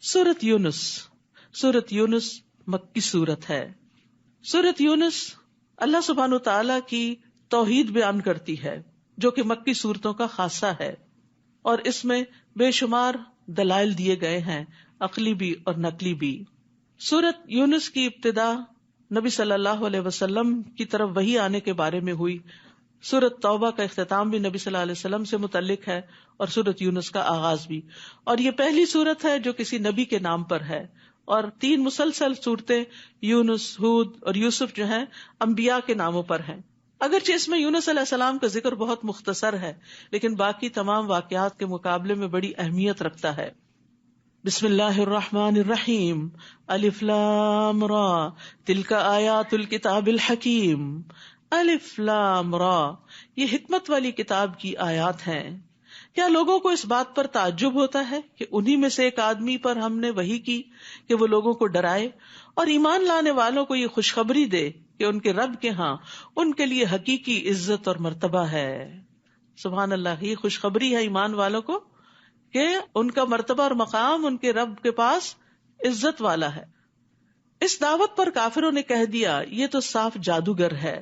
سورۃ یونس. سورۃ یونس مکی سورت ہے. سورۃ یونس اللہ سبحانہ تعالیٰ کی توحید بیان کرتی ہے جو کہ مکی صورتوں کا خاصہ ہے، اور اس میں بے شمار دلائل دیے گئے ہیں، عقلی بھی اور نقلی بھی. سورۃ یونس کی ابتدا نبی صلی اللہ علیہ وسلم کی طرف وحی آنے کے بارے میں ہوئی. سورۃ توبہ کا اختتام بھی نبی صلی اللہ علیہ وسلم سے متعلق ہے، اور سورۃ یونس کا آغاز بھی. اور یہ پہلی سورت ہے جو کسی نبی کے نام پر ہے، اور 3 مسلسل صورتیں یونس، ہود اور یوسف جو ہیں انبیاء کے ناموں پر ہیں. اگرچہ اس میں یونس علیہ السلام کا ذکر بہت مختصر ہے، لیکن باقی تمام واقعات کے مقابلے میں بڑی اہمیت رکھتا ہے. بسم اللہ الرحمن الرحیم. الف لام را تلک آیات الکتاب الحکیم. الف لام را، یہ حکمت والی کتاب کی آیات ہیں. کیا لوگوں کو اس بات پر تعجب ہوتا ہے کہ انہی میں سے ایک آدمی پر ہم نے وحی کی کہ وہ لوگوں کو ڈرائے اور ایمان لانے والوں کو یہ خوشخبری دے کہ ان کے رب کے ہاں ان کے لیے حقیقی عزت اور مرتبہ ہے. سبحان اللہ، یہ خوشخبری ہے ایمان والوں کو کہ ان کا مرتبہ اور مقام ان کے رب کے پاس عزت والا ہے. اس دعوت پر کافروں نے کہہ دیا یہ تو صاف جادوگر ہے.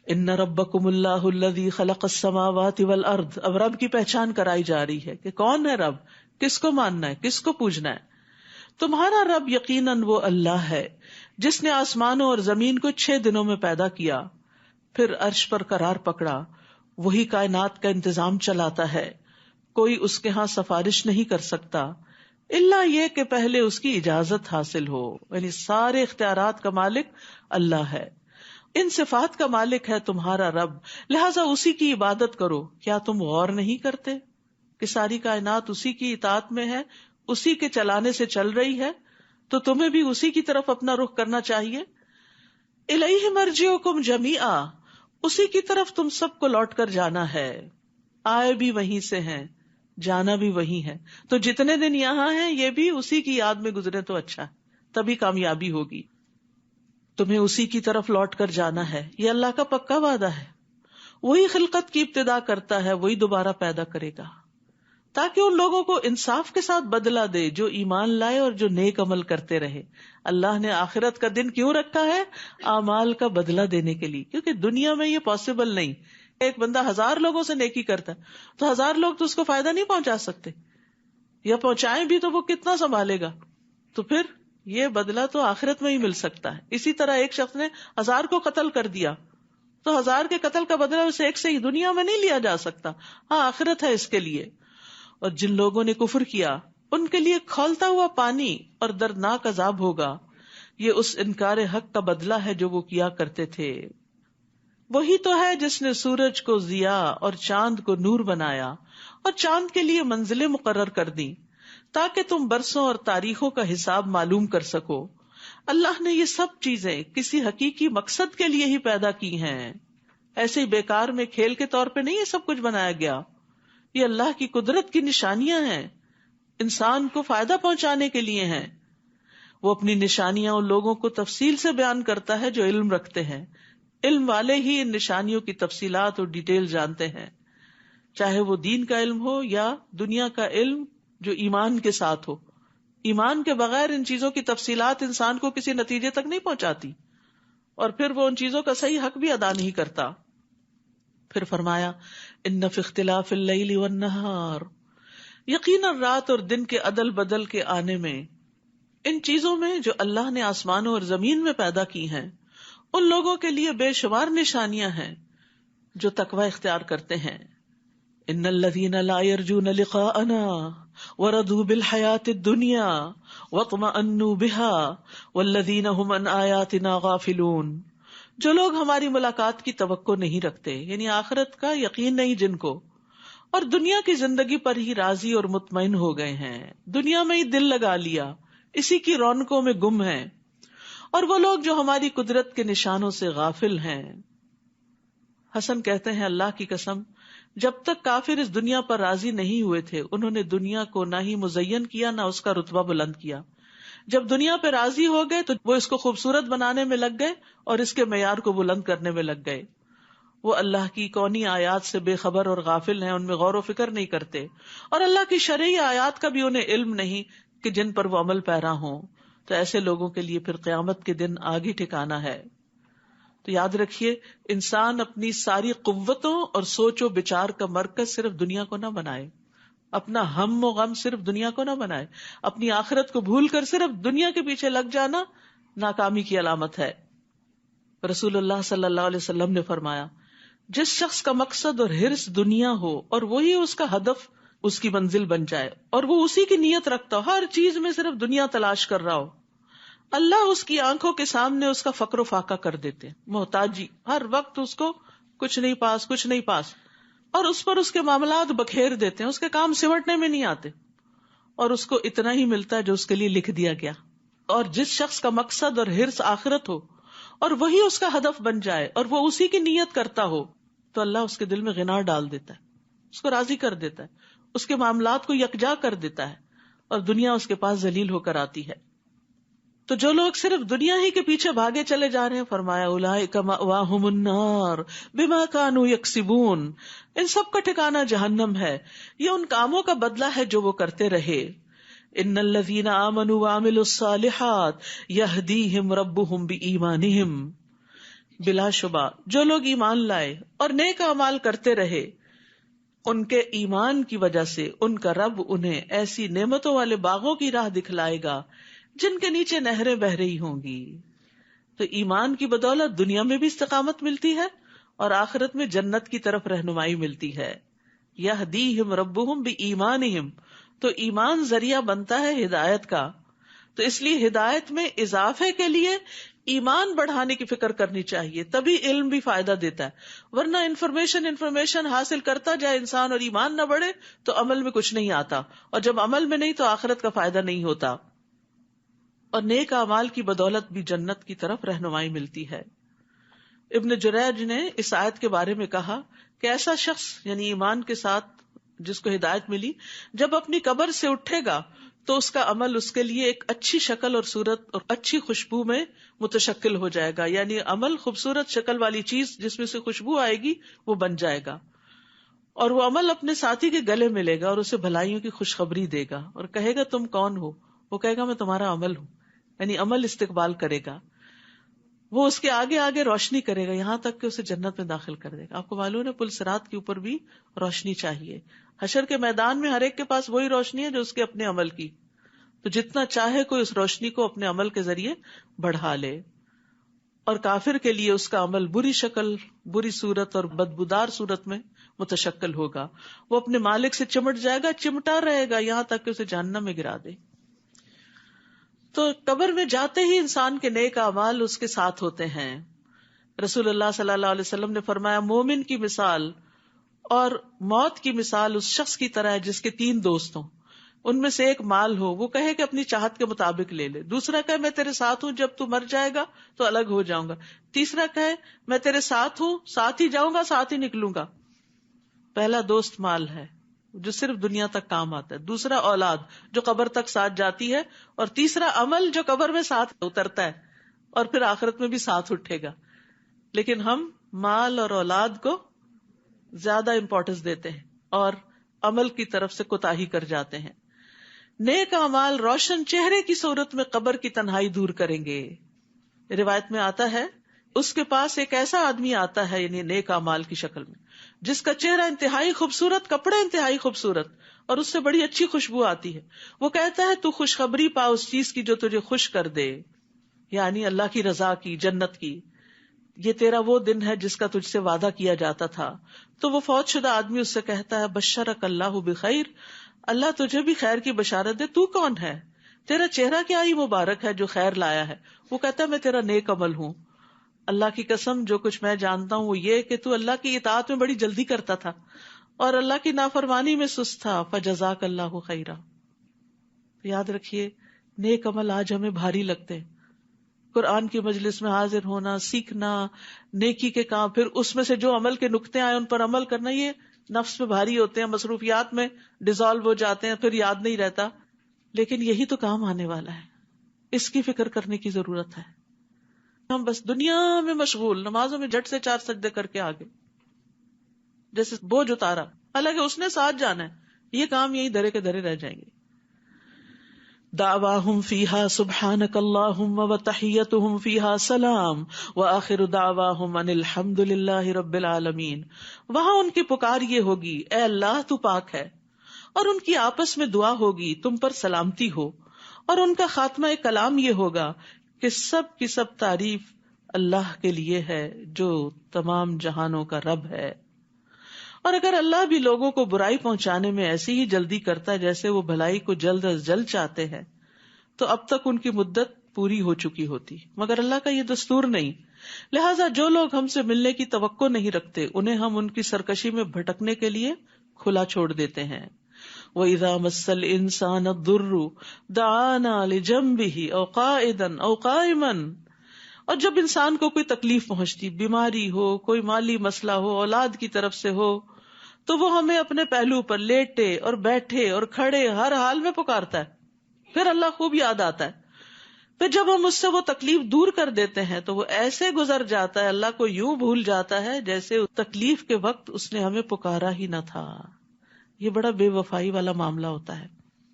ان ربکم اللہ الذی خلق السماوات والارض. اب رب کی پہچان کرائی جا رہی ہے کہ کون ہے رب، کس کو ماننا ہے، کس کو پوجنا ہے. تمہارا رب یقیناً وہ اللہ ہے جس نے آسمانوں اور زمین کو 6 دنوں میں پیدا کیا، پھر عرش پر قرار پکڑا. وہی کائنات کا انتظام چلاتا ہے، کوئی اس کے ہاں سفارش نہیں کر سکتا الا یہ کہ پہلے اس کی اجازت حاصل ہو. یعنی سارے اختیارات کا مالک اللہ ہے. ان صفات کا مالک ہے تمہارا رب، لہذا اسی کی عبادت کرو. کیا تم غور نہیں کرتے کہ ساری کائنات اسی کی اطاعت میں ہے، اسی کے چلانے سے چل رہی ہے، تو تمہیں بھی اسی کی طرف اپنا رخ کرنا چاہیے. الیہ مرجعکم جمیعا، اسی کی طرف تم سب کو لوٹ کر جانا ہے. آئے بھی وہیں سے ہیں، جانا بھی وہی ہے. تو جتنے دن یہاں ہیں یہ بھی اسی کی یاد میں گزرے تو اچھا ہے، تبھی کامیابی ہوگی. تمہیں اسی کی طرف لوٹ کر جانا ہے، یہ اللہ کا پکا وعدہ ہے. وہی خلقت کی ابتدا کرتا ہے، وہی دوبارہ پیدا کرے گا، تاکہ ان لوگوں کو انصاف کے ساتھ بدلہ دے جو ایمان لائے اور جو نیک عمل کرتے رہے. اللہ نے آخرت کا دن کیوں رکھا ہے؟ اعمال کا بدلہ دینے کے لیے، کیونکہ دنیا میں یہ پاسبل نہیں. ایک بندہ 1000 لوگوں سے نیکی کرتا ہے تو 1000 لوگ تو اس کو فائدہ نہیں پہنچا سکتے، یا پہنچائیں بھی تو وہ کتنا سنبھالے گا. تو پھر یہ بدلہ تو آخرت میں ہی مل سکتا ہے. اسی طرح ایک شخص نے 1000 کو قتل کر دیا تو 1000 کے قتل کا بدلہ اسے ایک سے ہی دنیا میں نہیں لیا جا سکتا، ہاں آخرت ہے اس کے لیے. اور جن لوگوں نے کفر کیا ان کے لیے کھولتا ہوا پانی اور دردناک عذاب ہوگا. یہ اس انکار حق کا بدلہ ہے جو وہ کیا کرتے تھے. وہی تو ہے جس نے سورج کو ضیاء اور چاند کو نور بنایا اور چاند کے لیے منزلیں مقرر کر دی تاکہ تم برسوں اور تاریخوں کا حساب معلوم کر سکو. اللہ نے یہ سب چیزیں کسی حقیقی مقصد کے لیے ہی پیدا کی ہیں، ایسے ہی بیکار میں کھیل کے طور پہ نہیں یہ سب کچھ بنایا گیا. یہ اللہ کی قدرت کی نشانیاں ہیں، انسان کو فائدہ پہنچانے کے لیے ہیں. وہ اپنی نشانیاں ان لوگوں کو تفصیل سے بیان کرتا ہے جو علم رکھتے ہیں. علم والے ہی ان نشانیوں کی تفصیلات اور ڈیٹیل جانتے ہیں، چاہے وہ دین کا علم ہو یا دنیا کا علم جو ایمان کے ساتھ ہو. ایمان کے بغیر ان چیزوں کی تفصیلات انسان کو کسی نتیجے تک نہیں پہنچاتی، اور پھر وہ ان چیزوں کا صحیح حق بھی ادا نہیں کرتا. پھر فرمایا ان فی اختلاف اللیل والنہار، یقیناً رات اور دن کے عدل بدل کے آنے میں، ان چیزوں میں جو اللہ نے آسمانوں اور زمین میں پیدا کی ہیں، ان لوگوں کے لیے بے شمار نشانیاں ہیں جو تقوی اختیار کرتے ہیں. ان الذین لا یرجون لقاءنا ورضوا بالحیاۃ الدنیا واطمأنوا بها والذین هم عن آیاتنا غافلون. جو لوگ ہماری ملاقات کی توقع نہیں رکھتے، یعنی آخرت کا یقین نہیں جن کو، اور دنیا کی زندگی پر ہی راضی اور مطمئن ہو گئے ہیں، دنیا میں ہی دل لگا لیا، اسی کی رونقوں میں گم ہیں، اور وہ لوگ جو ہماری قدرت کے نشانوں سے غافل ہیں. حسن کہتے ہیں اللہ کی قسم، جب تک کافر اس دنیا پر راضی نہیں ہوئے تھے انہوں نے دنیا کو نہ ہی مزین کیا نہ اس کا رتبہ بلند کیا. جب دنیا پہ راضی ہو گئے تو وہ اس کو خوبصورت بنانے میں لگ گئے اور اس کے معیار کو بلند کرنے میں لگ گئے. وہ اللہ کی کونی آیات سے بے خبر اور غافل ہیں، ان میں غور و فکر نہیں کرتے، اور اللہ کی شرعی آیات کا بھی انہیں علم نہیں کہ جن پر وہ عمل پیرا ہوں، تو ایسے لوگوں کے لیے پھر قیامت کے دن آگ ہی ٹھکانا ہے۔ تو یاد رکھیے، انسان اپنی ساری قوتوں اور سوچ و بچار کا مرکز صرف دنیا کو نہ بنائے، اپنا ہم و غم صرف دنیا کو نہ بنائے، اپنی آخرت کو بھول کر صرف دنیا کے پیچھے لگ جانا ناکامی کی علامت ہے۔ رسول اللہ صلی اللہ علیہ وسلم نے فرمایا، جس شخص کا مقصد اور حرص دنیا ہو اور وہی اس کا ہدف، اس کی منزل بن جائے، اور وہ اسی کی نیت رکھتا ہو، ہر چیز میں صرف دنیا تلاش کر رہا ہو، اللہ اس کی آنکھوں کے سامنے اس کا فقر و فاقہ کر دیتے، محتاجی، ہر وقت اس کو کچھ نہیں پاس، اور اس پر اس کے معاملات بکھیر دیتے ہیں، اس کے کام سمٹنے میں نہیں آتے، اور اس کو اتنا ہی ملتا ہے جو اس کے لیے لکھ دیا گیا۔ اور جس شخص کا مقصد اور حرص آخرت ہو اور وہی اس کا ہدف بن جائے اور وہ اسی کی نیت کرتا ہو، تو اللہ اس کے دل میں غنا ڈال دیتا ہے، اس کو راضی کر دیتا ہے، اس کے معاملات کو یکجا کر دیتا ہے، اور دنیا اس کے پاس ذلیل ہو کر آتی ہے۔ تو جو لوگ صرف دنیا ہی کے پیچھے بھاگے چلے جا رہے ہیں، فرمایا اولئک مأواہم النار بما کانوا یکسبون، ان سب کا ٹھکانہ جہنم ہے، یہ ان کاموں کا بدلہ ہے جو وہ کرتے رہے۔ ان الذین آمنوا وعملوا الصالحات یہدیہم ربہم بایمانہم، بلا شبہ جو لوگ ایمان لائے اور نیک اعمال کرتے رہے، ان کے ایمان کی وجہ سے ان کا رب انہیں ایسی نعمتوں والے باغوں کی راہ دکھلائے گا جن کے نیچے نہریں بہہ رہی ہوں گی۔ تو ایمان کی بدولت دنیا میں بھی استقامت ملتی ہے اور آخرت میں جنت کی طرف رہنمائی ملتی ہے۔ یہدیہم ربہم بایمانہم، تو ایمان ذریعہ بنتا ہے ہدایت کا، تو اس لیے ہدایت میں اضافے کے لیے ایمان بڑھانے کی فکر کرنی چاہیے، تبھی علم بھی فائدہ دیتا ہے، ورنہ انفارمیشن حاصل کرتا جائے انسان اور ایمان نہ بڑھے تو عمل میں کچھ نہیں آتا، اور جب عمل میں نہیں تو آخرت کا فائدہ نہیں ہوتا۔ اور نیک اعمال کی بدولت بھی جنت کی طرف رہنمائی ملتی ہے۔ ابن جریج نے اس آیت کے بارے میں کہا کہ ایسا شخص یعنی ایمان کے ساتھ جس کو ہدایت ملی، جب اپنی قبر سے اٹھے گا تو اس کا عمل اس کے لیے ایک اچھی شکل اور صورت اور اچھی خوشبو میں متشکل ہو جائے گا، یعنی عمل خوبصورت شکل والی چیز جس میں سے خوشبو آئے گی وہ بن جائے گا، اور وہ عمل اپنے ساتھی کے گلے ملے گا اور اسے بھلائیوں کی خوشخبری دے گا اور کہے گا تم کون ہو؟ وہ کہے گا میں تمہارا عمل ہوں، یعنی عمل استقبال کرے گا، وہ اس کے آگے آگے روشنی کرے گا یہاں تک کہ اسے جنت میں داخل کر دے گا۔ آپ کو معلوم ہے پل صراط کے اوپر بھی روشنی چاہیے، حشر کے میدان میں ہر ایک کے پاس وہی روشنی ہے جو اس کے اپنے عمل کی، تو جتنا چاہے کوئی اس روشنی کو اپنے عمل کے ذریعے بڑھا لے، اور کافر کے لیے اس کا عمل بری شکل، بری صورت اور بدبودار صورت میں متشکل ہوگا، وہ اپنے مالک سے چمٹ جائے گا، چمٹا رہے گا یہاں تک کہ اسے جہنم میں گرا دے۔ تو قبر میں جاتے ہی انسان کے نیک اعمال اس کے ساتھ ہوتے ہیں۔ رسول اللہ صلی اللہ علیہ وسلم نے فرمایا، مومن کی مثال اور موت کی مثال اس شخص کی طرح ہے جس کے 3 دوست ہوں، ان میں سے ایک مال ہو، وہ کہے کہ اپنی چاہت کے مطابق لے لے، دوسرا کہے میں تیرے ساتھ ہوں، جب تو مر جائے گا تو الگ ہو جاؤں گا، تیسرا کہے میں تیرے ساتھ ہوں، ساتھ ہی جاؤں گا، ساتھ ہی نکلوں گا۔ پہلا دوست مال ہے جو صرف دنیا تک کام آتا ہے، دوسرا اولاد جو قبر تک ساتھ جاتی ہے، اور تیسرا عمل جو قبر میں ساتھ اترتا ہے اور پھر آخرت میں بھی ساتھ اٹھے گا۔ لیکن ہم مال اور اولاد کو زیادہ امپورٹنس دیتے ہیں اور عمل کی طرف سے کوتاہی کر جاتے ہیں۔ نیک اعمال روشن چہرے کی صورت میں قبر کی تنہائی دور کریں گے۔ روایت میں آتا ہے اس کے پاس ایک ایسا آدمی آتا ہے یعنی نیک اعمال کی شکل میں جس کا چہرہ انتہائی خوبصورت، کپڑے انتہائی خوبصورت اور اس سے بڑی اچھی خوشبو آتی ہے، وہ کہتا ہے تو خوشخبری پا اس چیز کی جو تجھے خوش کر دے، یعنی اللہ کی رضا کی، جنت کی، یہ تیرا وہ دن ہے جس کا تجھ سے وعدہ کیا جاتا تھا۔ تو وہ فوت شدہ آدمی اس سے کہتا ہے بشرک اللہ بخیر، اللہ تجھے بھی خیر کی بشارت دے، تو کون ہے؟ تیرا چہرہ کیا ہی مبارک ہے جو خیر لایا ہے۔ وہ کہتا ہے میں تیرا نیک عمل ہوں، اللہ کی قسم جو کچھ میں جانتا ہوں وہ یہ کہ تو اللہ کی اطاعت میں بڑی جلدی کرتا تھا اور اللہ کی نافرمانی میں سست تھا، فجزاک اللہ خیرا۔ یاد رکھیے نیک عمل آج ہمیں بھاری لگتے ہیں، قرآن کی مجلس میں حاضر ہونا، سیکھنا، نیکی کے کام، پھر اس میں سے جو عمل کے نقطے آئے ان پر عمل کرنا، یہ نفس میں بھاری ہوتے ہیں، مصروفیات میں ڈیزالو ہو جاتے ہیں، پھر یاد نہیں رہتا، لیکن یہی تو کام آنے والا ہے، اس کی فکر کرنے کی ضرورت ہے۔ ہم بس دنیا میں مشغول، نمازوں میں جھٹ سے 4 سجدے کر کے آگے جیسے بوجھ اتارا، حالانکہ اس نے ساتھ جانا ہے، یہ کام یہی دھرے کے دھرے رہ جائیں گے۔ دعواہم فیہا سبحانک اللہم وتحیتہم فیہا سلام وآخر دعواہم ان الحمد للہ رب العالمین. وہاں ان کی پکار یہ ہوگی اے اللہ تو پاک ہے، اور ان کی آپس میں دعا ہوگی تم پر سلامتی ہو، اور ان کا خاتمہ کلام یہ ہوگا کہ سب کی سب تعریف اللہ کے لیے ہے جو تمام جہانوں کا رب ہے. اور اگر اللہ بھی لوگوں کو برائی پہنچانے میں ایسی ہی جلدی کرتا ہے جیسے وہ بھلائی کو جلد از جلد چاہتے ہیں، تو اب تک ان کی مدت پوری ہو چکی ہوتی، مگر اللہ کا یہ دستور نہیں. لہٰذا جو لوگ ہم سے ملنے کی توقع نہیں رکھتے انہیں ہم ان کی سرکشی میں بھٹکنے کے لیے کھلا چھوڑ دیتے ہیں. وَإِذَا مَسَّ الْإِنسَانَ الضُّرُّ دَعَانَا لِجَنبِهِ أَوْ قَاعِدًا أَوْ قَائِمًا. اور جب انسان کو کوئی تکلیف پہنچتی، بیماری ہو، کوئی مالی مسئلہ ہو، اولاد کی طرف سے ہو، تو وہ ہمیں اپنے پہلو پر لیٹے اور بیٹھے اور کھڑے ہر حال میں پکارتا ہے. پھر اللہ خوب یاد آتا ہے. پھر جب ہم اس سے وہ تکلیف دور کر دیتے ہیں تو وہ ایسے گزر جاتا ہے، اللہ کو یوں بھول جاتا ہے جیسے تکلیف کے وقت اس نے ہمیں پکارا ہی نہ تھا. یہ بڑا بے وفائی والا معاملہ ہوتا ہے،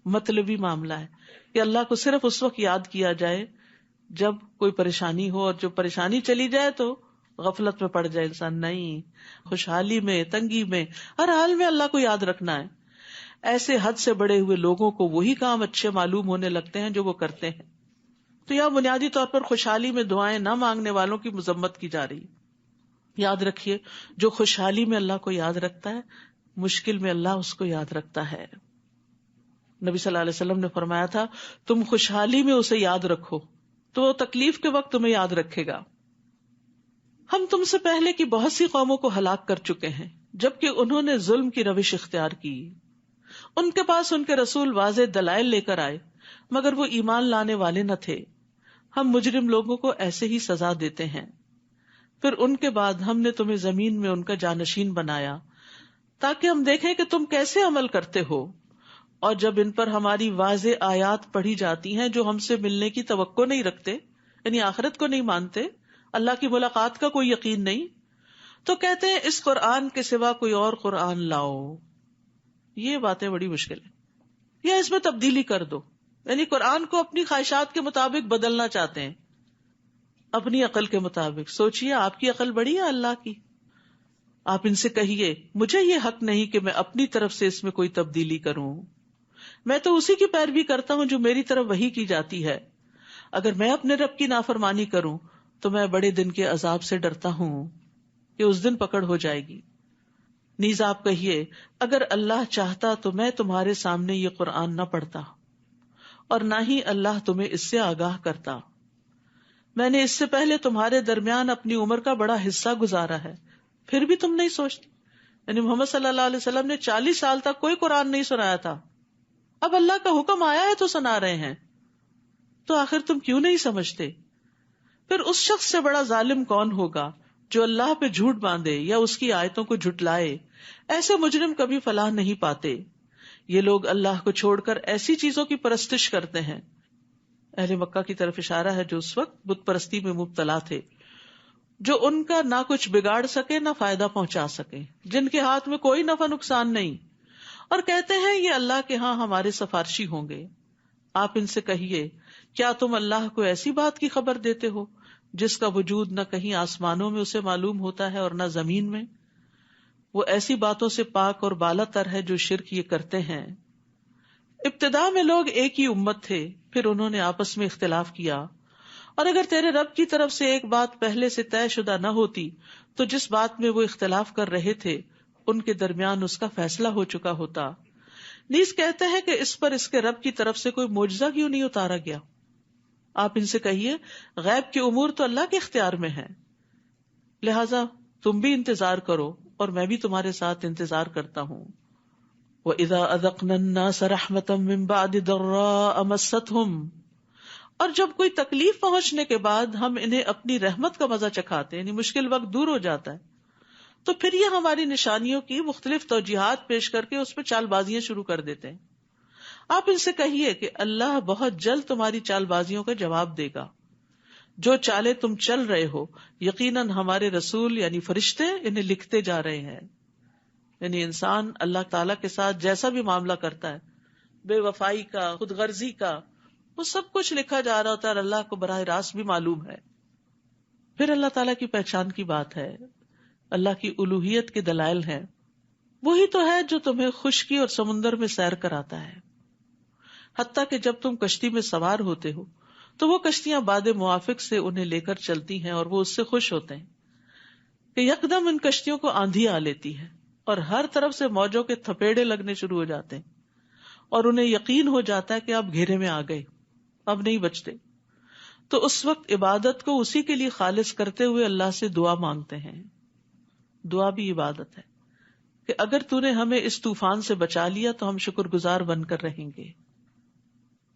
مطلبی معاملہ ہے کہ اللہ کو صرف اس وقت یاد کیا جائے جب کوئی پریشانی ہو، اور جو پریشانی چلی جائے تو غفلت میں پڑ جائے انسان. نہیں، خوشحالی میں، تنگی میں، ہر حال میں اللہ کو یاد رکھنا ہے. ایسے حد سے بڑے ہوئے لوگوں کو وہی کام اچھے معلوم ہونے لگتے ہیں جو وہ کرتے ہیں. تو یہاں بنیادی طور پر خوشحالی میں دعائیں نہ مانگنے والوں کی مذمت کی جا رہی. یاد رکھیے، جو خوشحالی میں اللہ کو یاد رکھتا ہے، مشکل میں اللہ اس کو یاد رکھتا ہے. نبی صلی اللہ علیہ وسلم نے فرمایا تھا تم خوشحالی میں اسے یاد رکھو تو وہ تکلیف کے وقت تمہیں یاد رکھے گا. ہم تم سے پہلے کی بہت سی قوموں کو ہلاک کر چکے ہیں جبکہ انہوں نے ظلم کی روش اختیار کی. ان کے پاس ان کے رسول واضح دلائل لے کر آئے مگر وہ ایمان لانے والے نہ تھے. ہم مجرم لوگوں کو ایسے ہی سزا دیتے ہیں. پھر ان کے بعد ہم نے تمہیں زمین میں ان کا جانشین بنایا تاکہ ہم دیکھیں کہ تم کیسے عمل کرتے ہو. اور جب ان پر ہماری واضح آیات پڑھی جاتی ہیں جو ہم سے ملنے کی توقع نہیں رکھتے، یعنی آخرت کو نہیں مانتے، اللہ کی ملاقات کا کوئی یقین نہیں، تو کہتے ہیں اس قرآن کے سوا کوئی اور قرآن لاؤ. یہ باتیں بڑی مشکل ہے. یا اس میں تبدیلی کر دو، یعنی قرآن کو اپنی خواہشات کے مطابق بدلنا چاہتے ہیں، اپنی عقل کے مطابق. سوچئے آپ کی عقل بڑی ہے اللہ کی. آپ ان سے کہیے مجھے یہ حق نہیں کہ میں اپنی طرف سے اس میں کوئی تبدیلی کروں، میں تو اسی کی پیروی کرتا ہوں جو میری طرف وحی کی جاتی ہے. اگر میں اپنے رب کی نافرمانی کروں تو میں بڑے دن کے عذاب سے ڈرتا ہوں کہ اس دن پکڑ ہو جائے گی. نیز آپ کہیے اگر اللہ چاہتا تو میں تمہارے سامنے یہ قرآن نہ پڑھتا اور نہ ہی اللہ تمہیں اس سے آگاہ کرتا. میں نے اس سے پہلے تمہارے درمیان اپنی عمر کا بڑا حصہ گزارا ہے، پھر بھی تم نہیں سوچتے. یعنی محمد صلی اللہ علیہ وسلم نے 40 سال تک کوئی قرآن نہیں سنایا تھا، اب اللہ کا حکم آیا ہے تو سنا رہے ہیں، تو آخر تم کیوں نہیں سمجھتے؟ پھر اس شخص سے بڑا ظالم کون ہوگا جو اللہ پہ جھوٹ باندھے یا اس کی آیتوں کو جھٹلائے. ایسے مجرم کبھی فلاح نہیں پاتے. یہ لوگ اللہ کو چھوڑ کر ایسی چیزوں کی پرستش کرتے ہیں. اہل مکہ کی طرف اشارہ ہے جو اس وقت بت پرستی میں مبتلا تھے، جو ان کا نہ کچھ بگاڑ سکے نہ فائدہ پہنچا سکے، جن کے ہاتھ میں کوئی نفع نقصان نہیں، اور کہتے ہیں یہ اللہ کے ہاں ہمارے سفارشی ہوں گے. آپ ان سے کہیے کیا تم اللہ کو ایسی بات کی خبر دیتے ہو جس کا وجود نہ کہیں آسمانوں میں اسے معلوم ہوتا ہے اور نہ زمین میں؟ وہ ایسی باتوں سے پاک اور بالا تر ہے جو شرک یہ کرتے ہیں. ابتدا میں لوگ ایک ہی امت تھے، پھر انہوں نے آپس میں اختلاف کیا، اور اگر تیرے رب کی طرف سے ایک بات پہلے سے طے شدہ نہ ہوتی تو جس بات میں وہ اختلاف کر رہے تھے ان کے درمیان اس کا فیصلہ ہو چکا ہوتا. نیز کہتے ہیں کہ اس پر اس کے رب کی طرف سے کوئی معجزہ کیوں نہیں اتارا گیا. آپ ان سے کہیے غیب کے امور تو اللہ کے اختیار میں ہیں، لہذا تم بھی انتظار کرو اور میں بھی تمہارے ساتھ انتظار کرتا ہوں. وَإِذَا أَذَقْنَا النَّاسَ رَحْمَةً مِّن بَعْدِ ضَرَّاءَ مَسَّتْهُمْ، اور جب کوئی تکلیف پہنچنے کے بعد ہم انہیں اپنی رحمت کا مزہ چکھاتے، یعنی مشکل وقت دور ہو جاتا ہے، تو پھر یہ ہماری نشانیوں کی مختلف توجیہات پیش کر کے اس پہ چال بازیاں شروع کر دیتے ہیں. آپ ان سے کہیے کہ اللہ بہت جلد تمہاری چال بازیوں کا جواب دے گا. جو چالے تم چل رہے ہو یقیناً ہمارے رسول یعنی فرشتے انہیں لکھتے جا رہے ہیں. یعنی انسان اللہ تعالی کے ساتھ جیسا بھی معاملہ کرتا ہے، بے وفائی کا، خود غرضی کا، وہ سب کچھ لکھا جا رہا ہوتا ہے اور اللہ کو براہ راست بھی معلوم ہے. پھر اللہ تعالیٰ کی پہچان کی بات ہے، اللہ کی الوہیت کے دلائل ہیں. وہی تو ہے جو تمہیں خشکی اور سمندر میں سیر کراتا ہے، حتیٰ کہ جب تم کشتی میں سوار ہوتے ہو تو وہ کشتیاں باد موافق سے انہیں لے کر چلتی ہیں اور وہ اس سے خوش ہوتے ہیں کہ یکدم ان کشتیوں کو آندھی آ لیتی ہے اور ہر طرف سے موجوں کے تھپیڑے لگنے شروع ہو جاتے ہیں اور انہیں یقین ہو جاتا ہے کہ اب گھیرے میں آ گئے، اب نہیں بچتے. تو اس وقت عبادت کو اسی کے لیے خالص کرتے ہوئے اللہ سے دعا مانگتے ہیں. دعا بھی عبادت ہے کہ اگر تو نے ہمیں اس طوفان سے بچا لیا تو ہم شکر گزار بن کر رہیں گے.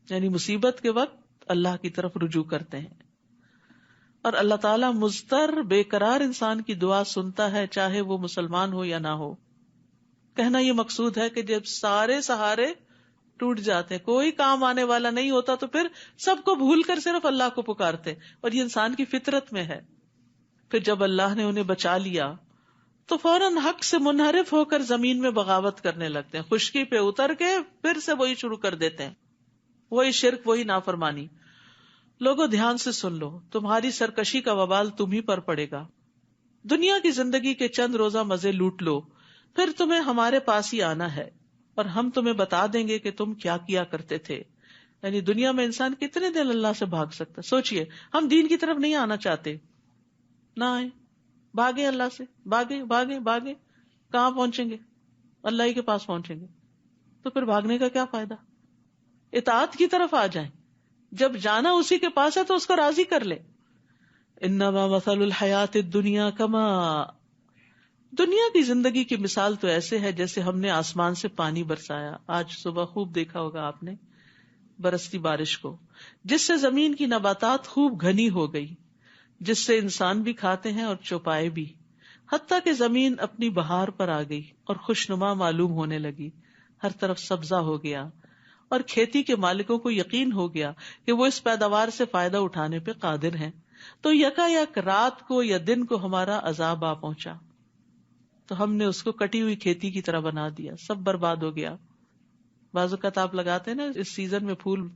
یعنی مصیبت کے وقت اللہ کی طرف رجوع کرتے ہیں. اور اللہ تعالیٰ مضطر بے قرار انسان کی دعا سنتا ہے، چاہے وہ مسلمان ہو یا نہ ہو. کہنا یہ مقصود ہے کہ جب سارے سہارے ٹوٹ جاتے، کوئی کام آنے والا نہیں ہوتا، تو پھر سب کو بھول کر صرف اللہ کو پکارتے، اور یہ انسان کی فطرت میں ہے. پھر جب اللہ نے انہیں بچا لیا تو فوراً حق سے منحرف ہو کر زمین میں بغاوت کرنے لگتے ہیں، خشکی پہ اتر کے پھر سے وہی شروع کر دیتے ہیں، وہی شرک، وہی نافرمانی. لوگوں دھیان سے سن لو، تمہاری سرکشی کا وبال تم ہی پر پڑے گا. دنیا کی زندگی کے چند روزہ مزے لوٹ لو، پھر تمہیں ہمارے پاس ہی آنا ہے اور ہم تمہیں بتا دیں گے کہ تم کیا کیا کرتے تھے. یعنی دنیا میں انسان کتنے دن اللہ سے بھاگ سکتا؟ سوچئے، ہم دین کی طرف نہیں آنا چاہتے، نہ آئے، بھاگے اللہ سے، بھاگے بھاگے بھاگے، کہاں پہنچیں گے؟ اللہ ہی کے پاس پہنچیں گے. تو پھر بھاگنے کا کیا فائدہ؟ اطاعت کی طرف آ جائیں. جب جانا اسی کے پاس ہے تو اس کو راضی کر لے. انما مثل الحیات الدنیا کما، دنیا کی زندگی کی مثال تو ایسے ہے جیسے ہم نے آسمان سے پانی برسایا. آج صبح خوب دیکھا ہوگا آپ نے برستی بارش کو، جس سے زمین کی نباتات خوب گھنی ہو گئی، جس سے انسان بھی کھاتے ہیں اور چوپائے بھی، حتیٰ کہ زمین اپنی بہار پر آ گئی اور خوشنما معلوم ہونے لگی، ہر طرف سبزہ ہو گیا، اور کھیتی کے مالکوں کو یقین ہو گیا کہ وہ اس پیداوار سے فائدہ اٹھانے پہ قادر ہیں. تو یکا یک رات کو یا دن کو ہمارا عذاب آ پہنچا، تو ہم نے اس کو کٹی ہوئی کھیتی کی طرح بنا دیا، سب برباد ہو گیا. بعض اوقات آپ لگاتے ہیں نا اس سیزن میں پھول،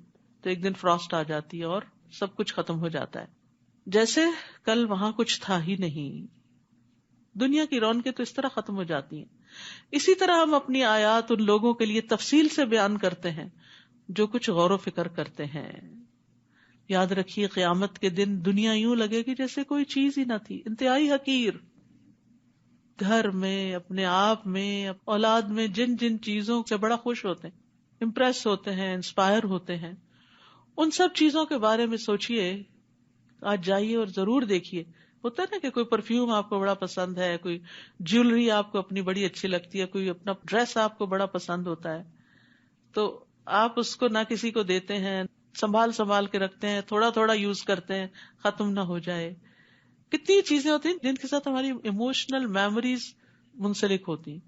تو ایک دن فراسٹ آ جاتی ہے اور سب کچھ ختم ہو جاتا ہے، جیسے کل وہاں کچھ تھا ہی نہیں. دنیا کی رونقیں تو اس طرح ختم ہو جاتی ہیں. اسی طرح ہم اپنی آیات ان لوگوں کے لیے تفصیل سے بیان کرتے ہیں جو کچھ غور و فکر کرتے ہیں. یاد رکھیے قیامت کے دن دنیا یوں لگے گی جیسے کوئی چیز ہی نہ تھی، انتہائی حقیر. گھر میں، اپنے آپ میں، اولاد میں جن جن چیزوں سے بڑا خوش ہوتے ہیں، امپریس ہوتے ہیں، انسپائر ہوتے ہیں، ان سب چیزوں کے بارے میں سوچئے. آج جائیے اور ضرور دیکھیے. ہوتا ہے نا کہ کوئی پرفیوم آپ کو بڑا پسند ہے، کوئی جیولری آپ کو اپنی بڑی اچھی لگتی ہے، کوئی اپنا ڈریس آپ کو بڑا پسند ہوتا ہے، تو آپ اس کو نہ کسی کو دیتے ہیں، سنبھال کے رکھتے ہیں، تھوڑا تھوڑا یوز کرتے ہیں، ختم نہ ہو جائے. کتنی چیزیں ہوتی ہیں جن کے ساتھ ہماری ایموشنل میموریز منسلک ہوتی ہیں.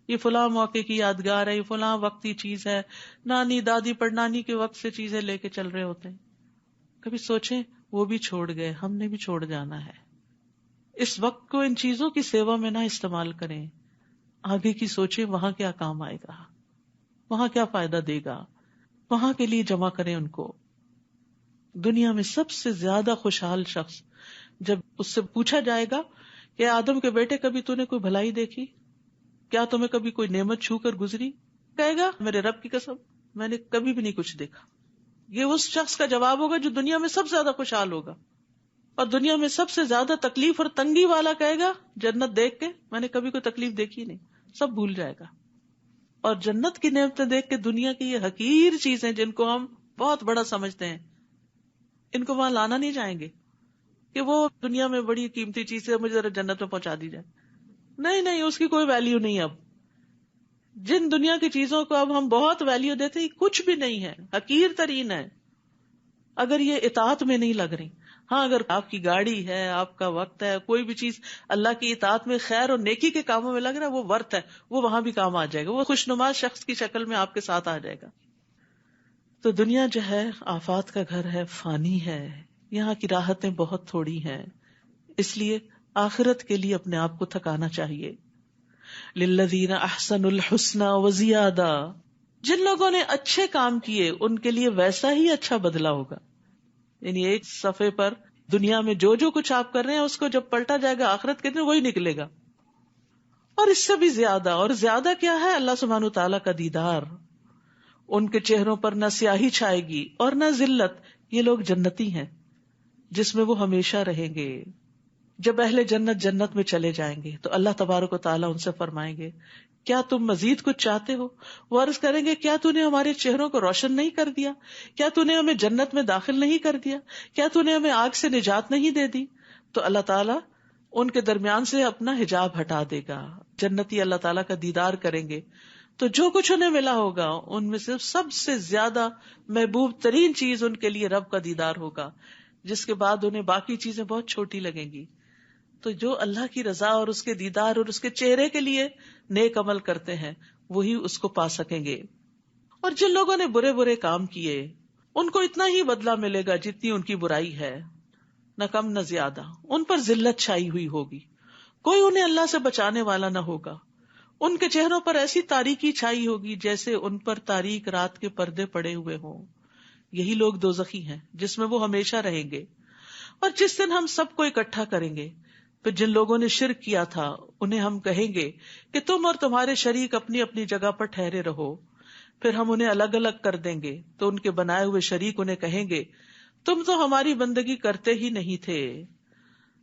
یہ فلاں موقع کی یادگار ہے، یہ فلاں وقت کی چیز ہے، نانی دادی پڑنانی کے وقت سے چیزیں لے کے چل رہے ہوتے ہیں. کبھی سوچیں وہ بھی چھوڑ گئے، ہم نے بھی چھوڑ جانا ہے. اس وقت کو ان چیزوں کی سیوا میں نہ استعمال کریں. آگے کی سوچیں وہاں کیا کام آئے گا، وہاں کیا فائدہ دے گا، وہاں کے لیے جمع کریں ان کو. دنیا میں سب سے زیادہ خوشحال شخص جب اس سے پوچھا جائے گا کہ آدم کے بیٹے کبھی تو نے کوئی بھلائی دیکھی، کیا تمہیں کبھی کوئی نعمت چھو کر گزری، کہے گا میرے رب کی قسم میں نے کبھی بھی نہیں کچھ دیکھا. یہ اس شخص کا جواب ہوگا جو دنیا میں سب سے زیادہ خوشحال ہوگا. اور دنیا میں سب سے زیادہ تکلیف اور تنگی والا کہے گا جنت دیکھ کے میں نے کبھی کوئی تکلیف دیکھی نہیں، سب بھول جائے گا. اور جنت کی نعمتیں دیکھ کے دنیا کی یہ حقیر چیزیں جن کو ہم بہت بڑا سمجھتے ہیں، ان کو وہاں لانا نہیں چاہیں گے کہ وہ دنیا میں بڑی قیمتی چیز ہے، مجھے ذرا جنت میں پہنچا دی جائے. نہیں، اس کی کوئی ویلیو نہیں. اب جن دنیا کی چیزوں کو اب ہم بہت ویلیو دیتے ہیں کچھ بھی نہیں ہے، حقیر ترین ہے اگر یہ اطاعت میں نہیں لگ رہی. ہاں اگر آپ کی گاڑی ہے، آپ کا وقت ہے، کوئی بھی چیز اللہ کی اطاعت میں خیر اور نیکی کے کاموں میں لگ رہا ہے، وہ ورت ہے، وہ وہاں بھی کام آ جائے گا، وہ خوشنما شخص کی شکل میں آپ کے ساتھ آ جائے گا. تو دنیا جو ہے آفات کا گھر ہے، فانی ہے، یہاں کی راحتیں بہت تھوڑی ہیں، اس لیے آخرت کے لیے اپنے آپ کو تھکانا چاہیے. للذین احسنوا الحسنى وزیادہ، جن لوگوں نے اچھے کام کیے ان کے لیے ویسا ہی اچھا بدلہ ہوگا. یعنی ایک صفحے پر دنیا میں جو کچھ آپ کر رہے ہیں اس کو جب پلٹا جائے گا آخرت کے دن وہی نکلے گا. اور اس سے بھی زیادہ، اور زیادہ کیا ہے، اللہ سبحانہ وتعالیٰ کا دیدار. ان کے چہروں پر نہ سیاہی چھائے گی اور نہ ذلت. یہ لوگ جنتی ہیں جس میں وہ ہمیشہ رہیں گے. جب اہل جنت جنت میں چلے جائیں گے تو اللہ تبارک و تعالیٰ ان سے فرمائیں گے کیا تم مزید کچھ چاہتے ہو؟ وہ عرض کریں گے کیا تو نے ہمارے چہروں کو روشن نہیں کر دیا؟ کیا تو نے ہمیں جنت میں داخل نہیں کر دیا؟ کیا تو نے ہمیں آگ سے نجات نہیں دے دی؟ تو اللہ تعالیٰ ان کے درمیان سے اپنا حجاب ہٹا دے گا. جنتی اللہ تعالیٰ کا دیدار کریں گے تو جو کچھ انہیں ملا ہوگا ان میں سے سب سے زیادہ محبوب ترین چیز ان کے لیے رب کا دیدار ہوگا، جس کے بعد انہیں باقی چیزیں بہت چھوٹی لگیں گی. تو جو اللہ کی رضا اور اس کے دیدار اور اس کے چہرے کے لیے نیک عمل کرتے ہیں وہی اس کو پا سکیں گے. اور جن لوگوں نے برے برے کام کیے ان کو اتنا ہی بدلہ ملے گا جتنی ان کی برائی ہے، نہ کم نہ زیادہ. ان پر ذلت چھائی ہوئی ہوگی، کوئی انہیں اللہ سے بچانے والا نہ ہوگا. ان کے چہروں پر ایسی تاریکی چھائی ہوگی جیسے ان پر تاریک رات کے پردے پڑے ہوئے ہوں. یہی لوگ دوزخی ہیں جس میں وہ ہمیشہ رہیں گے. اور جس دن ہم سب کو اکٹھا کریں گے پھر جن لوگوں نے شرک کیا تھا انہیں ہم کہیں گے کہ تم اور تمہارے شریک اپنی اپنی جگہ پر ٹھہرے رہو. پھر ہم انہیں الگ الگ کر دیں گے تو ان کے بنائے ہوئے شریک انہیں کہیں گے تم تو ہماری بندگی کرتے ہی نہیں تھے.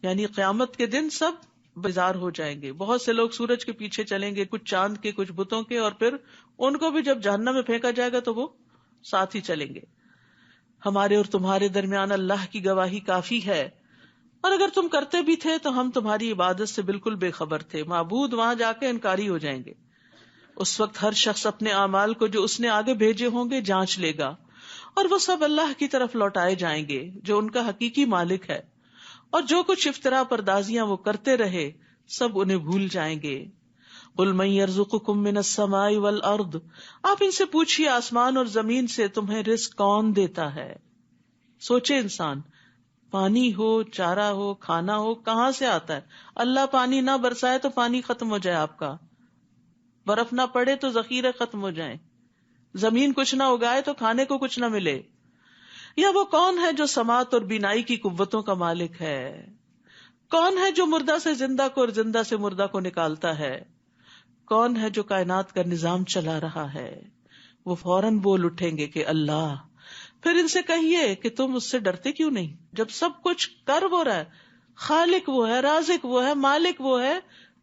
یعنی قیامت کے دن سب بیزار ہو جائیں گے. بہت سے لوگ سورج کے پیچھے چلیں گے، کچھ چاند کے، کچھ بتوں کے، اور پھر ان کو بھی جب جہنم میں پھینکا جائے گا تو وہ ساتھ ہی چلیں گے. ہمارے اور تمہارے درمیان اللہ کی گواہی کافی ہے، اور اگر تم کرتے بھی تھے تو ہم تمہاری عبادت سے بالکل بے خبر تھے. معبود وہاں جا کے انکاری ہو جائیں گے. اس وقت ہر شخص اپنے اعمال کو جو اس نے آگے بھیجے ہوں گے جانچ لے گا، اور وہ سب اللہ کی طرف لوٹائے جائیں گے جو ان کا حقیقی مالک ہے. اور جو کچھ افطرا پردازیاں وہ کرتے رہے سب انہیں بھول جائیں گے. قل من یرزقکم من السماء والارض، آپ ان سے پوچھیے آسمان اور زمین سے تمہیں رزق کون دیتا ہے. سوچے انسان، پانی ہو، چارہ ہو، کھانا ہو، کہاں سے آتا ہے؟ اللہ پانی نہ برسائے تو پانی ختم ہو جائے آپ کا، برف نہ پڑے تو ذخیرے ختم ہو جائیں، زمین کچھ نہ اگائے تو کھانے کو کچھ نہ ملے. یا وہ کون ہے جو سماعت اور بینائی کی قوتوں کا مالک ہے؟ کون ہے جو مردہ سے زندہ کو اور زندہ سے مردہ کو نکالتا ہے؟ کون ہے جو کائنات کا نظام چلا رہا ہے؟ وہ فوراً بول اٹھیں گے کہ اللہ. پھر ان سے کہیے کہ تم اس سے ڈرتے کیوں نہیں جب سب کچھ کر وہ رہا ہے، خالق وہ ہے، رازق وہ ہے، مالک وہ ہے،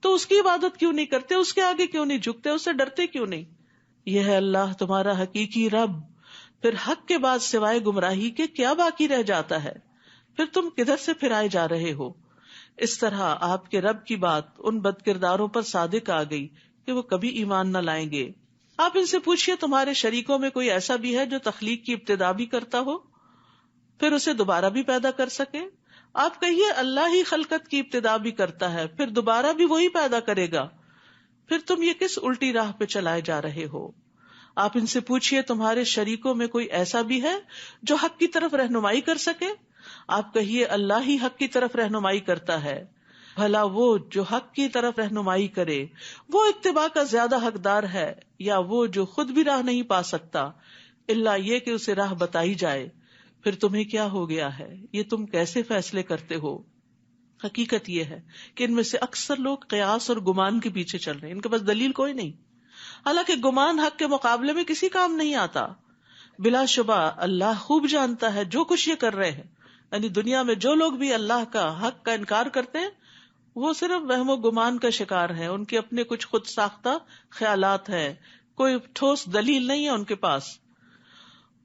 تو اس کی عبادت کیوں نہیں کرتے، اس کے آگے کیوں نہیں جھکتے، اس سے ڈرتے کیوں نہیں؟ یہ ہے اللہ تمہارا حقیقی رب. پھر حق کے بعد سوائے گمراہی کے کیا باقی رہ جاتا ہے؟ پھر تم کدھر سے پھرائے جا رہے ہو؟ اس طرح آپ کے رب کی بات ان بد کرداروں پر صادق آ گئی کہ وہ کبھی ایمان نہ لائیں گے. آپ ان سے پوچھئے تمہارے شریکوں میں کوئی ایسا بھی ہے جو تخلیق کی ابتدا بھی کرتا ہو پھر اسے دوبارہ بھی پیدا کر سکے؟ آپ کہیے اللہ ہی خلقت کی ابتدا بھی کرتا ہے پھر دوبارہ بھی وہی پیدا کرے گا. پھر تم یہ کس الٹی راہ پہ چلائے جا رہے ہو؟ آپ ان سے پوچھئے تمہارے شریکوں میں کوئی ایسا بھی ہے جو حق کی طرف رہنمائی کر سکے؟ آپ کہیے اللہ ہی حق کی طرف رہنمائی کرتا ہے. بھلا وہ جو حق کی طرف رہنمائی کرے وہ اتباع کا زیادہ حقدار ہے یا وہ جو خود بھی راہ نہیں پا سکتا الا یہ کہ اسے راہ بتائی جائے؟ پھر تمہیں کیا ہو گیا ہے؟ یہ تم کیسے فیصلے کرتے ہو؟ حقیقت یہ ہے کہ ان میں سے اکثر لوگ قیاس اور گمان کے پیچھے چل رہے ہیں، ان کے پاس دلیل کوئی نہیں، حالانکہ گمان حق کے مقابلے میں کسی کام نہیں آتا. بلا شبہ اللہ خوب جانتا ہے جو کچھ یہ کر رہے ہیں. یعنی دنیا میں جو لوگ بھی اللہ کا حق کا انکار کرتے ہیں وہ صرف وہم و گمان کا شکار ہیں، ان کے اپنے کچھ خود ساختہ خیالات ہیں، کوئی ٹھوس دلیل نہیں ہے ان کے پاس.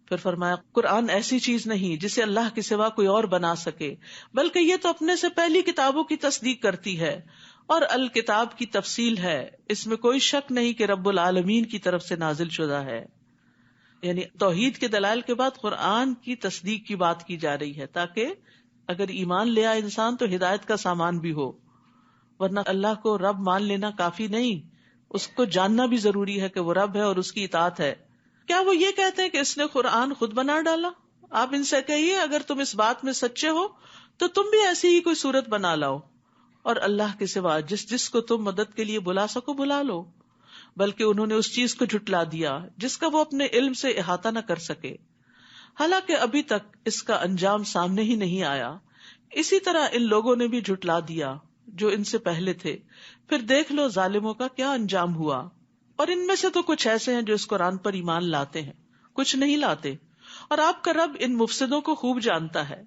پھر فرمایا قرآن ایسی چیز نہیں جسے اللہ کے سوا کوئی اور بنا سکے، بلکہ یہ تو اپنے سے پہلی کتابوں کی تصدیق کرتی ہے اور الکتاب کی تفصیل ہے، اس میں کوئی شک نہیں کہ رب العالمین کی طرف سے نازل شدہ ہے. یعنی توحید کے دلائل کے بعد قرآن کی تصدیق کی بات کی جا رہی ہے تاکہ اگر ایمان لے آئے انسان تو ہدایت کا سامان بھی ہو، ورنہ اللہ کو رب مان لینا کافی نہیں، اس کو جاننا بھی ضروری ہے کہ وہ رب ہے اور اس کی اطاعت ہے. کیا وہ یہ کہتے ہیں کہ اس نے قرآن خود بنا ڈالا؟ آپ ان سے کہیے اگر تم اس بات میں سچے ہو تو تم بھی ایسی ہی کوئی صورت بنا لاؤ اور اللہ کے سوا جس کو تم مدد کے لیے بلا سکو بلا لو. بلکہ انہوں نے اس چیز کو جھٹلا دیا جس کا وہ اپنے علم سے احاطہ نہ کر سکے، حالانکہ ابھی تک اس کا انجام سامنے ہی نہیں آیا۔ اسی طرح ان لوگوں نے بھی جھٹلا دیا جو ان سے پہلے تھے، پھر دیکھ لو ظالموں کا کیا انجام ہوا۔ اور ان میں سے تو کچھ ایسے ہیں جو اس قرآن پر ایمان لاتے ہیں، کچھ نہیں لاتے، اور آپ کا رب ان مفسدوں کو خوب جانتا ہے۔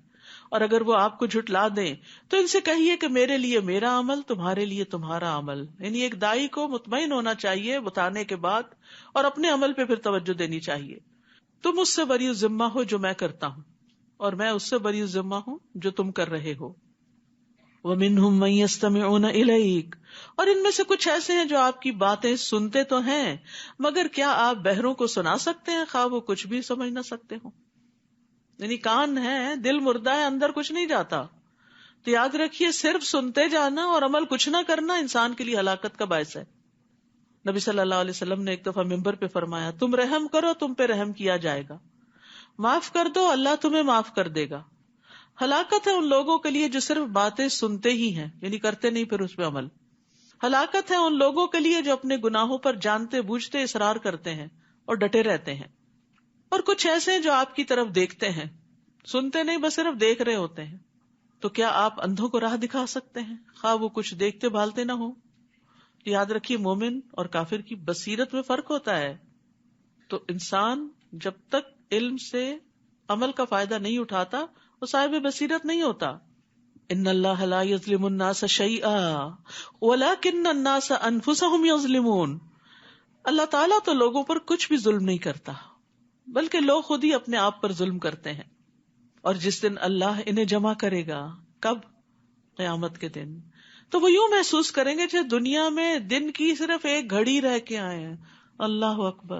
اور اگر وہ آپ کو جھٹلا دیں تو ان سے کہیے کہ میرے لیے میرا عمل، تمہارے لیے تمہارا عمل۔ یعنی ایک دائی کو مطمئن ہونا چاہیے بتانے کے بعد، اور اپنے عمل پہ پھر توجہ دینی چاہیے۔ تم اس سے بری ذمہ ہو جو میں کرتا ہوں، اور میں اس سے بری ذمہ ہوں جو تم کر رہے ہو۔ وَمِنْهُمْ مَن يَسْتَمِعُونَ إِلَيْكَ، اور ان میں سے کچھ ایسے ہیں جو آپ کی باتیں سنتے تو ہیں، مگر کیا آپ بہروں کو سنا سکتے ہیں، خواہ وہ کچھ بھی سمجھ نہ سکتے ہوں۔ یعنی کان ہے، دل مردہ ہے، اندر کچھ نہیں جاتا۔ تو یاد رکھیے صرف سنتے جانا اور عمل کچھ نہ کرنا انسان کے لیے ہلاکت کا باعث ہے۔ نبی صلی اللہ علیہ وسلم نے ایک دفعہ ممبر پہ فرمایا، تم رحم کرو تم پہ رحم کیا جائے گا، معاف کر دو اللہ تمہیں معاف کر دے گا۔ ہلاکت ہے ان لوگوں کے لیے جو صرف باتیں سنتے ہی ہیں، یعنی کرتے نہیں پھر اس پہ عمل۔ ہلاکت ہے ان لوگوں کے لیے جو اپنے گناہوں پر جانتے بوجھتے اصرار کرتے ہیں اور ڈٹے رہتے ہیں۔ اور کچھ ایسے ہیں جو آپ کی طرف دیکھتے ہیں، سنتے نہیں بس صرف دیکھ رہے ہوتے ہیں۔ تو کیا آپ اندھوں کو راہ دکھا سکتے ہیں، خواہ وہ کچھ دیکھتے بھالتے نہ ہو؟ یاد رکھیے مومن اور کافر کی بصیرت میں فرق ہوتا ہے۔ تو انسان جب تک علم سے عمل کا فائدہ نہیں اٹھاتا وہ صاحب بصیرت نہیں ہوتا۔ ان اللہ لا یظلم الناس شیئا ولکن الناس انفسهم یظلمون، اللہ تعالیٰ تو لوگوں پر کچھ بھی ظلم نہیں کرتا بلکہ لوگ خود ہی اپنے آپ پر ظلم کرتے ہیں۔ اور جس دن اللہ انہیں جمع کرے گا، کب؟ قیامت کے دن، تو وہ یوں محسوس کریں گے کہ دنیا میں دن کی صرف ایک گھڑی رہ کے آئے ہیں۔ اللہ اکبر،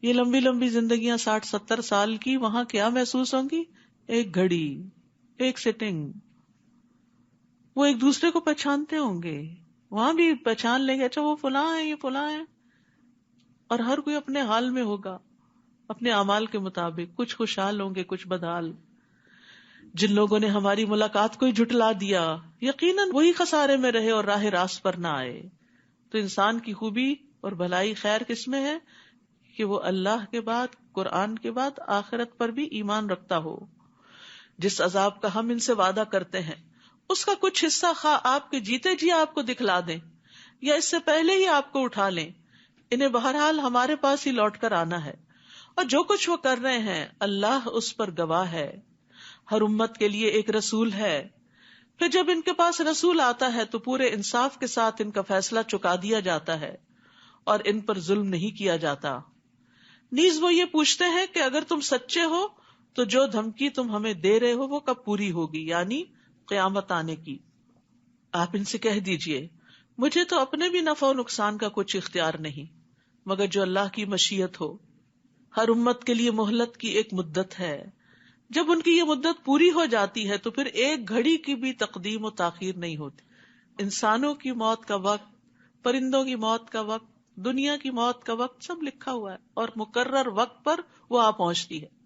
یہ لمبی لمبی زندگیاں 60-70 سال کی، وہاں کیا محسوس ہوں گی؟ ایک گھڑی، ایک سٹنگ۔ وہ ایک دوسرے کو پہچانتے ہوں گے، وہاں بھی پہچان لیں گے، اچھا وہ فلاں ہے، یہ فلاں ہے، اور ہر کوئی اپنے حال میں ہوگا اپنے اعمال کے مطابق، کچھ خوشحال ہوں گے کچھ بدحال۔ جن لوگوں نے ہماری ملاقات کو ہی جھٹلا دیا یقیناً وہی خسارے میں رہے اور راہ راست پر نہ آئے۔ تو انسان کی خوبی اور بھلائی خیر کس میں ہے کہ وہ اللہ کے بعد، قرآن کے بعد آخرت پر بھی ایمان رکھتا ہو۔ جس عذاب کا ہم ان سے وعدہ کرتے ہیں اس کا کچھ حصہ خواہ آپ کے جیتے جی آپ کو دکھلا دیں یا اس سے پہلے ہی آپ کو اٹھا لیں، انہیں بہرحال ہمارے پاس ہی لوٹ کر آنا ہے، اور جو کچھ وہ کر رہے ہیں اللہ اس پر گواہ ہے۔ ہر امت کے لیے ایک رسول ہے، پھر جب ان کے پاس رسول آتا ہے تو پورے انصاف کے ساتھ ان کا فیصلہ چکا دیا جاتا ہے اور ان پر ظلم نہیں کیا جاتا۔ نیز وہ یہ پوچھتے ہیں کہ اگر تم سچے ہو تو جو دھمکی تم ہمیں دے رہے ہو وہ کب پوری ہوگی، یعنی قیامت آنے کی۔ آپ ان سے کہہ دیجئے مجھے تو اپنے بھی نفع و نقصان کا کچھ اختیار نہیں مگر جو اللہ کی مشیت ہو۔ ہر امت کے لیے مہلت کی ایک مدت ہے، جب ان کی یہ مدت پوری ہو جاتی ہے تو پھر ایک گھڑی کی بھی تقدیم و تاخیر نہیں ہوتی۔ انسانوں کی موت کا وقت، پرندوں کی موت کا وقت، دنیا کی موت کا وقت سب لکھا ہوا ہے اور مقرر وقت پر وہ آ پہنچتی ہے۔